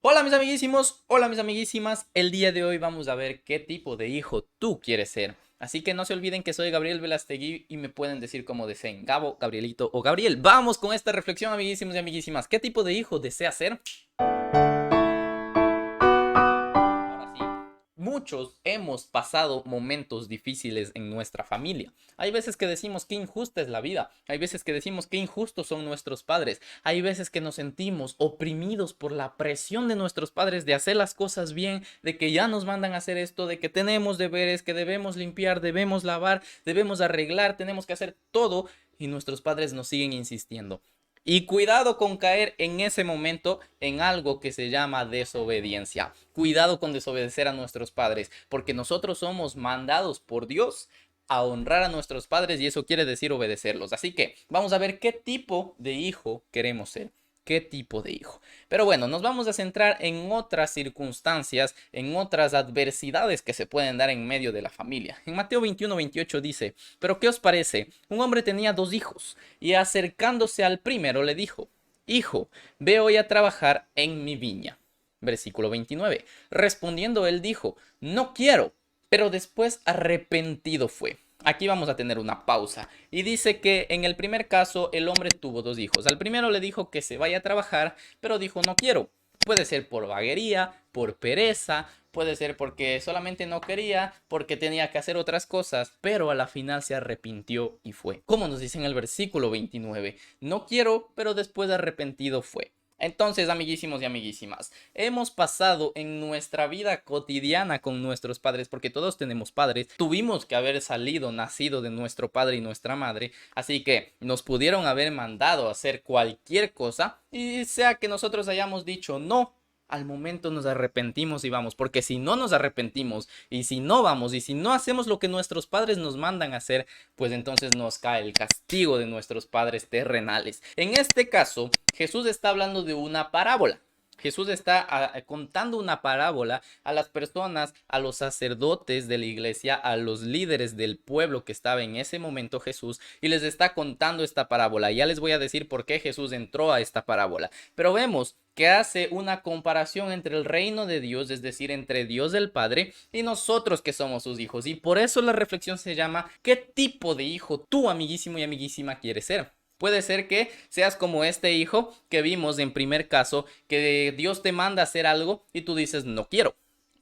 Hola mis amiguísimos, hola mis amiguísimas, el día de hoy vamos a ver qué tipo de hijo tú quieres ser. Así que no se olviden que soy Gabriel Velastegui y me pueden decir como deseen, Gabo, Gabrielito o Gabriel. Vamos con esta reflexión amiguísimos y amiguísimas. ¿Qué tipo de hijo deseas ser? Ahora sí, muchos hemos pasado momentos difíciles en nuestra familia. Hay veces que decimos que injusta es la vida, hay veces que decimos que injustos son nuestros padres, hay veces que nos sentimos oprimidos por la presión de nuestros padres de hacer las cosas bien, de que ya nos mandan a hacer esto, de que tenemos deberes, que debemos limpiar, debemos lavar, debemos arreglar, tenemos que hacer todo y nuestros padres nos siguen insistiendo. Y cuidado con caer en ese momento en algo que se llama desobediencia. Cuidado con desobedecer a nuestros padres, porque nosotros somos mandados por Dios a honrar a nuestros padres y eso quiere decir obedecerlos. Así que vamos a ver qué tipo de hijo queremos ser. ¿Qué tipo de hijo? Pero bueno, nos vamos a centrar en otras circunstancias, en otras adversidades que se pueden dar en medio de la familia. En Mateo 21-28 dice, pero ¿qué os parece? Un hombre tenía dos hijos y acercándose al primero le dijo, hijo, ve hoy a trabajar en mi viña. Versículo 29. Respondiendo él dijo, no quiero, pero después arrepentido fue. Aquí vamos a tener una pausa. Y dice que en el primer caso el hombre tuvo dos hijos. Al primero le dijo que se vaya a trabajar, pero dijo no quiero. Puede ser por vaguería, por pereza, puede ser porque solamente no quería, porque tenía que hacer otras cosas, pero a la final se arrepintió y fue. Como nos dice en el versículo 29, no quiero, pero después arrepentido fue. Entonces, amiguísimos y amiguísimas, hemos pasado en nuestra vida cotidiana con nuestros padres, porque todos tenemos padres, tuvimos que haber salido, nacido de nuestro padre y nuestra madre, así que nos pudieron haber mandado a hacer cualquier cosa, y sea que nosotros hayamos dicho no, al momento nos arrepentimos y vamos, porque si no nos arrepentimos y si no vamos y si no hacemos lo que nuestros padres nos mandan a hacer, pues entonces nos cae el castigo de nuestros padres terrenales. En este caso, Jesús está hablando de una parábola. Jesús está contando una parábola a las personas, a los sacerdotes de la iglesia, a los líderes del pueblo que estaba en ese momento Jesús, y les está contando esta parábola. Ya les voy a decir por qué Jesús entró a esta parábola. Pero vemos que hace una comparación entre el reino de Dios, es decir, entre Dios el Padre y nosotros que somos sus hijos. Y por eso la reflexión se llama ¿qué tipo de hijo tú, amiguísimo y amiguísima, quieres ser? Puede ser que seas como este hijo que vimos en primer caso, que Dios te manda a hacer algo y tú dices no quiero,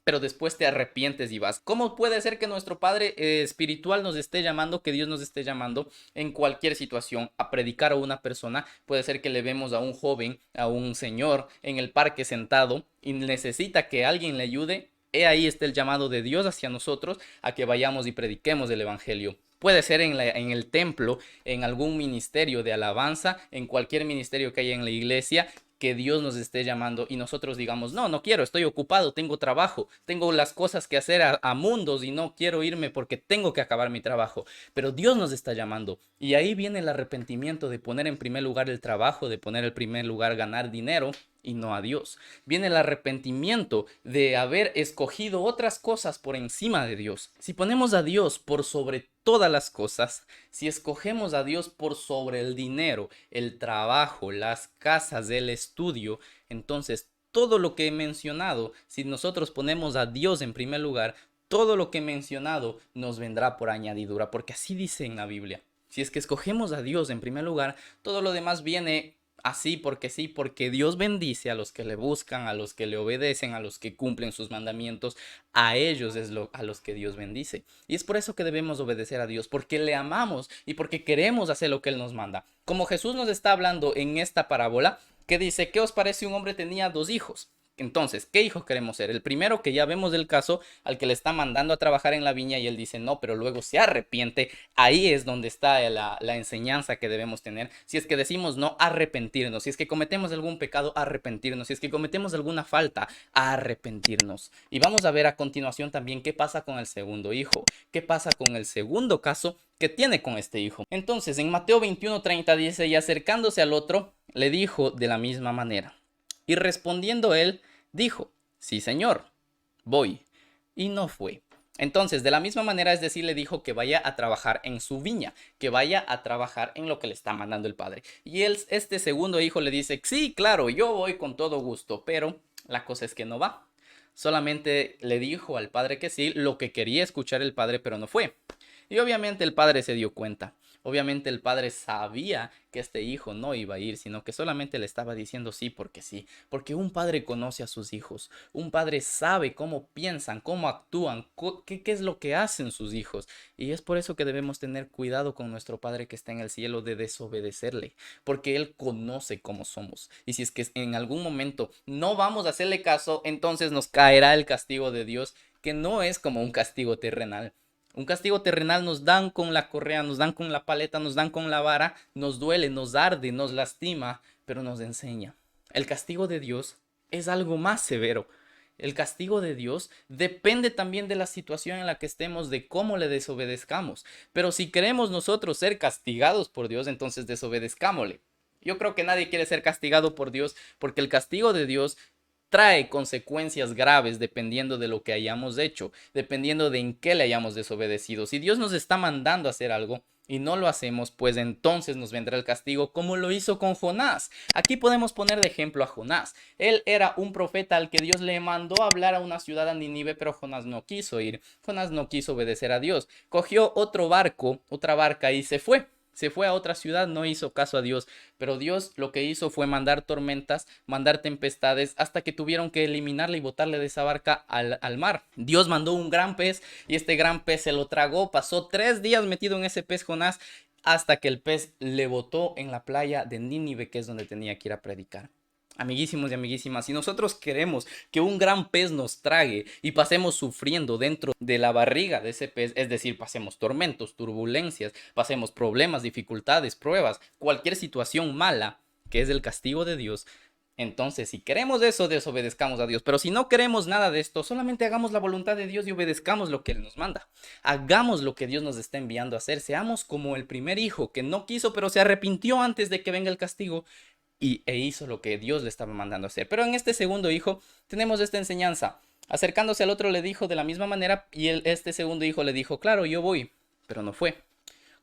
pero después te arrepientes y vas. ¿Cómo puede ser que nuestro Padre espiritual nos esté llamando, que Dios nos esté llamando en cualquier situación a predicar a una persona? Puede ser que le vemos a un joven, a un señor en el parque sentado y necesita que alguien le ayude. He ahí está el llamado de Dios hacia nosotros a que vayamos y prediquemos el Evangelio. Puede ser en el templo, en algún ministerio de alabanza, en cualquier ministerio que haya en la iglesia, que Dios nos esté llamando y nosotros digamos, no, no quiero, estoy ocupado, tengo trabajo, tengo las cosas que hacer a mundos y no quiero irme porque tengo que acabar mi trabajo. Pero Dios nos está llamando y ahí viene el arrepentimiento de poner en primer lugar el trabajo, de poner en primer lugar ganar dinero y no a Dios. Viene el arrepentimiento de haber escogido otras cosas por encima de Dios. Si ponemos a Dios por sobre todas las cosas, si escogemos a Dios por sobre el dinero, el trabajo, las casas, el estudio, entonces todo lo que he mencionado, si nosotros ponemos a Dios en primer lugar, todo lo que he mencionado nos vendrá por añadidura, porque así dice en la Biblia. Si es que escogemos a Dios en primer lugar, todo lo demás viene así porque sí, porque Dios bendice a los que le buscan, a los que le obedecen, a los que cumplen sus mandamientos, a ellos es a los que Dios bendice. Y es por eso que debemos obedecer a Dios, porque le amamos y porque queremos hacer lo que Él nos manda. Como Jesús nos está hablando en esta parábola, que dice, ¿qué os parece? Un hombre tenía dos hijos. Entonces, ¿qué hijos queremos ser? El primero, que ya vemos del caso, al que le está mandando a trabajar en la viña y él dice no, pero luego se arrepiente. Ahí es donde está la enseñanza que debemos tener. Si es que decimos no, arrepentirnos. Si es que cometemos algún pecado, arrepentirnos. Si es que cometemos alguna falta, arrepentirnos. Y vamos a ver a continuación también qué pasa con el segundo hijo. ¿Qué pasa con el segundo caso que tiene con este hijo? Entonces, en Mateo 21:30 dice, y acercándose al otro, le dijo de la misma manera. Y respondiendo él, dijo, sí, señor, voy. Y no fue. Entonces, de la misma manera, es decir, le dijo que vaya a trabajar en su viña, que vaya a trabajar en lo que le está mandando el padre. Y él, este segundo hijo le dice, sí, claro, yo voy con todo gusto, pero La cosa es que no va. Solamente le dijo al padre que sí, lo que quería escuchar el padre, pero no fue. Y obviamente el padre se dio cuenta. Obviamente el padre sabía que este hijo no iba a ir, sino que solamente le estaba diciendo sí porque sí. Porque un padre conoce a sus hijos. Un padre sabe cómo piensan, cómo actúan, qué es lo que hacen sus hijos. Y es por eso que debemos tener cuidado con nuestro Padre que está en el cielo de desobedecerle. Porque Él conoce cómo somos. Y si es que en algún momento no vamos a hacerle caso, entonces nos caerá el castigo de Dios, que no es como un castigo terrenal. Un castigo terrenal nos dan con la correa, nos dan con la paleta, nos dan con la vara, nos duele, nos arde, nos lastima, pero nos enseña. El castigo de Dios es algo más severo. El castigo de Dios depende también de la situación en la que estemos, de cómo le desobedezcamos. Pero si queremos nosotros ser castigados por Dios, entonces desobedezcámosle. Yo creo que nadie quiere ser castigado por Dios porque el castigo de Dios trae consecuencias graves dependiendo de lo que hayamos hecho, dependiendo de en qué le hayamos desobedecido. Si Dios nos está mandando a hacer algo y no lo hacemos, pues entonces nos vendrá el castigo como lo hizo con Jonás. Aquí podemos poner de ejemplo a Jonás. Él era un profeta al que Dios le mandó a hablar a una ciudad a Nínive, pero Jonás no quiso ir. Jonás no quiso obedecer a Dios. Cogió otro barco, otra barca y se fue. Se fue a otra ciudad, no hizo caso a Dios, pero Dios lo que hizo fue mandar tormentas, mandar tempestades, hasta que tuvieron que eliminarle y botarle de esa barca al mar. Dios mandó un gran pez y este gran pez se lo tragó, pasó 3 días metido en ese pez Jonás, hasta que el pez le botó en la playa de Nínive, que es donde tenía que ir a predicar. Amiguísimos y amiguísimas, si nosotros queremos que un gran pez nos trague y pasemos sufriendo dentro de la barriga de ese pez, es decir, pasemos tormentos, turbulencias, pasemos problemas, dificultades, pruebas, cualquier situación mala, que es el castigo de Dios, entonces si queremos eso, desobedezcamos a Dios. Pero si no queremos nada de esto, solamente hagamos la voluntad de Dios y obedezcamos lo que Él nos manda. Hagamos lo que Dios nos está enviando a hacer. Seamos como el primer hijo que no quiso, pero se arrepintió antes de que venga el castigo e hizo lo que Dios le estaba mandando hacer. Pero en este segundo hijo tenemos esta enseñanza. Acercándose al otro le dijo de la misma manera y este segundo hijo le dijo, claro, yo voy, pero no fue.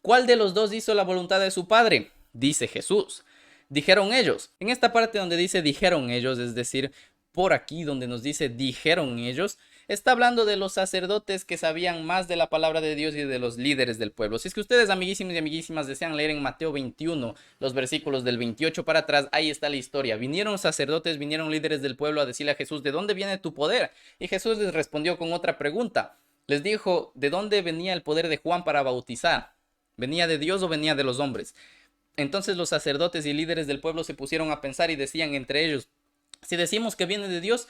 ¿Cuál de los dos hizo la voluntad de su padre? Dice Jesús. Dijeron ellos. En esta parte donde dice dijeron ellos, es decir, por aquí donde nos dice dijeron ellos, está hablando de los sacerdotes que sabían más de la palabra de Dios y de los líderes del pueblo. Si es que ustedes, amiguísimos y amiguísimas, desean leer en Mateo 21, los versículos del 28 para atrás, ahí está la historia. Vinieron sacerdotes, vinieron líderes del pueblo a decirle a Jesús, ¿de dónde viene tu poder? Y Jesús les respondió con otra pregunta. Les dijo, ¿de dónde venía el poder de Juan para bautizar? ¿Venía de Dios o venía de los hombres? Entonces los sacerdotes y líderes del pueblo se pusieron a pensar y decían entre ellos, si decimos que viene de Dios,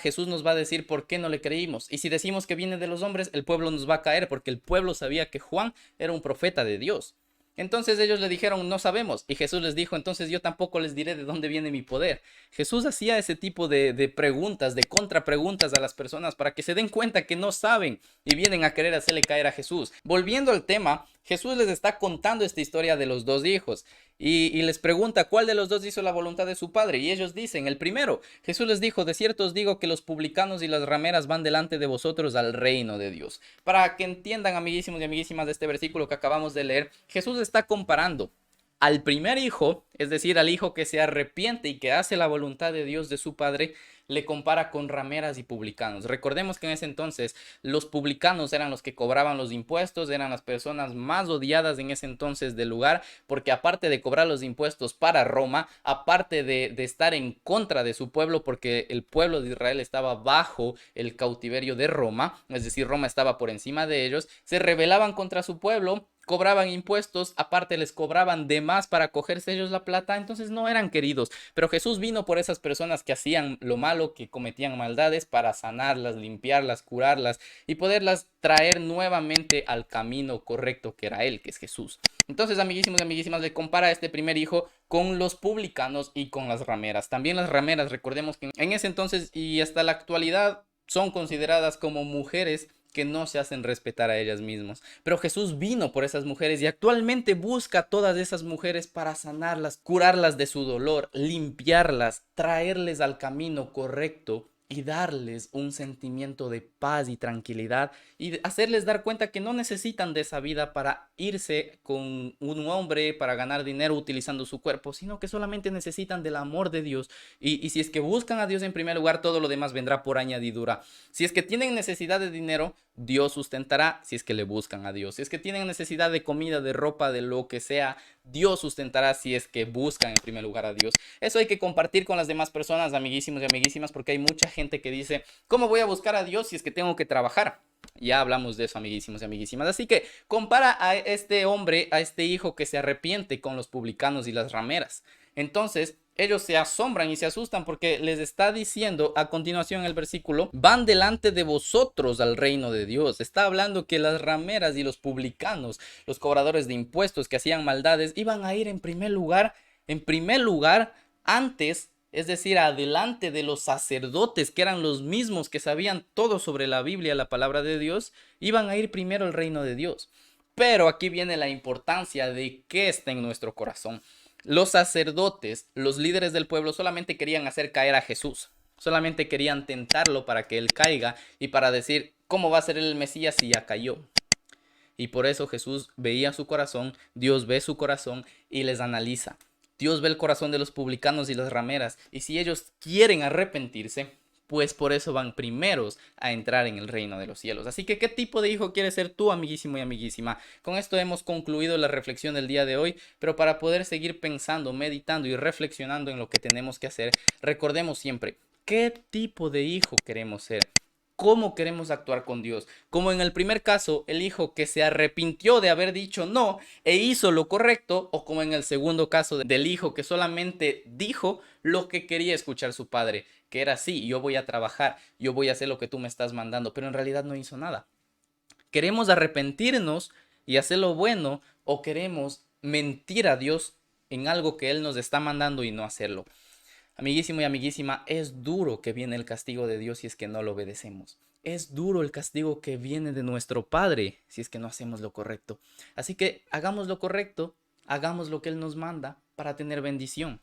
Jesús nos va a decir por qué no le creímos. Y si decimos que viene de los hombres, el pueblo nos va a caer porque el pueblo sabía que Juan era un profeta de Dios. Entonces ellos le dijeron, no sabemos. Y Jesús les dijo, entonces yo tampoco les diré de dónde viene mi poder. Jesús hacía ese tipo de preguntas, de contrapreguntas a las personas para que se den cuenta que no saben y vienen a querer hacerle caer a Jesús. Volviendo al tema, Jesús les está contando esta historia de los dos hijos y les pregunta cuál de los dos hizo la voluntad de su padre. Y ellos dicen, el primero. Jesús les dijo, de cierto os digo que los publicanos y las rameras van delante de vosotros al reino de Dios. Para que entiendan, amiguísimos y amiguísimas, de este versículo que acabamos de leer, Jesús está comparando al primer hijo, es decir, al hijo que se arrepiente y que hace la voluntad de Dios de su padre, le compara con rameras y publicanos. Recordemos que en ese entonces los publicanos eran los que cobraban los impuestos, eran las personas más odiadas en ese entonces del lugar, porque aparte de cobrar los impuestos para Roma, aparte de estar en contra de su pueblo, porque el pueblo de Israel estaba bajo el cautiverio de Roma, es decir, Roma estaba por encima de ellos, se rebelaban contra su pueblo, cobraban impuestos, aparte les cobraban de más para cogerse ellos la plata, entonces no eran queridos. Pero Jesús vino por esas personas que hacían lo malo, que cometían maldades, para sanarlas, limpiarlas, curarlas y poderlas traer nuevamente al camino correcto que era Él, que es Jesús. Entonces, amiguísimos y amiguísimas, le compara a este primer hijo con los publicanos y con las rameras. También las rameras, recordemos que en ese entonces y hasta la actualidad son consideradas como mujeres que no se hacen respetar a ellas mismas. Pero Jesús vino por esas mujeres y actualmente busca a todas esas mujeres para sanarlas, curarlas de su dolor, limpiarlas, traerles al camino correcto y darles un sentimiento de paz y tranquilidad y hacerles dar cuenta que no necesitan de esa vida para irse con un hombre, para ganar dinero utilizando su cuerpo, sino que solamente necesitan del amor de Dios. Y si es que buscan a Dios en primer lugar, todo lo demás vendrá por añadidura. Si es que tienen necesidad de dinero, Dios sustentará si es que le buscan a Dios. Si es que tienen necesidad de comida, de ropa, de lo que sea, Dios sustentará si es que buscan en primer lugar a Dios. Eso hay que compartir con las demás personas, amiguísimos y amiguísimas, porque hay mucha gente que dice, ¿cómo voy a buscar a Dios si es que tengo que trabajar? Ya hablamos de eso, amiguísimos y amiguísimas. Así que compara a este hombre, a este hijo que se arrepiente con los publicanos y las rameras. Entonces, ellos se asombran y se asustan porque les está diciendo a continuación el versículo, van delante de vosotros al reino de Dios. Está hablando que las rameras y los publicanos, los cobradores de impuestos que hacían maldades, iban a ir en primer lugar, antes, es decir, adelante de los sacerdotes, que eran los mismos que sabían todo sobre la Biblia, la palabra de Dios, iban a ir primero al reino de Dios. Pero aquí viene la importancia de qué está en nuestro corazón. Los sacerdotes, los líderes del pueblo, solamente querían hacer caer a Jesús. Solamente querían tentarlo para que él caiga y para decir, ¿cómo va a ser el Mesías si ya cayó? Y por eso Jesús veía su corazón, Dios ve su corazón y les analiza. Dios ve el corazón de los publicanos y las rameras, y si ellos quieren arrepentirse, pues por eso van primeros a entrar en el reino de los cielos. Así que, ¿qué tipo de hijo quieres ser tú, amiguísimo y amiguísima? Con esto hemos concluido la reflexión del día de hoy, pero para poder seguir pensando, meditando y reflexionando en lo que tenemos que hacer, recordemos siempre, ¿qué tipo de hijo queremos ser? ¿Cómo queremos actuar con Dios? Como en el primer caso, el hijo que se arrepintió de haber dicho no e hizo lo correcto, o como en el segundo caso del hijo que solamente dijo lo que quería escuchar su padre, que era sí, yo voy a trabajar, yo voy a hacer lo que tú me estás mandando, pero en realidad no hizo nada. ¿Queremos arrepentirnos y hacer lo bueno o queremos mentir a Dios en algo que Él nos está mandando y no hacerlo? Amiguísimo y amiguísima, es duro que viene el castigo de Dios si es que no lo obedecemos. Es duro el castigo que viene de nuestro Padre si es que no hacemos lo correcto. Así que hagamos lo correcto, hagamos lo que Él nos manda para tener bendición.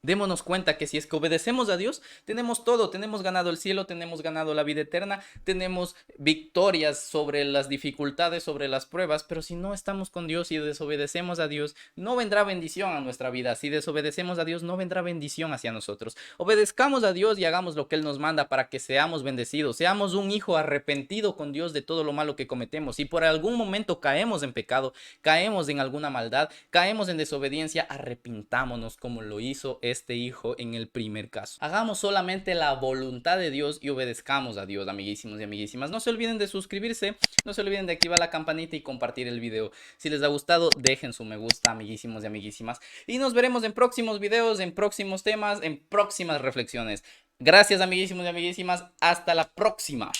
Démonos cuenta que si es que obedecemos a Dios, tenemos todo, tenemos ganado el cielo, tenemos ganado la vida eterna, tenemos victorias sobre las dificultades, sobre las pruebas, pero si no estamos con Dios y desobedecemos a Dios, no vendrá bendición a nuestra vida. Si desobedecemos a Dios, no vendrá bendición hacia nosotros. Obedezcamos a Dios y hagamos lo que Él nos manda para que seamos bendecidos, seamos un hijo arrepentido con Dios de todo lo malo que cometemos. Si por algún momento caemos en pecado, caemos en alguna maldad, caemos en desobediencia, arrepintámonos como lo hizo este hijo en el primer caso. Hagamos solamente la voluntad de Dios y obedezcamos a Dios, amiguísimos y amiguísimas. No se olviden de suscribirse, no se olviden de activar la campanita y compartir el video. Si les ha gustado, dejen su me gusta, amiguísimos y amiguísimas. Y nos veremos en próximos videos, en próximos temas, en próximas reflexiones. Gracias, amiguísimos y amiguísimas. Hasta la próxima.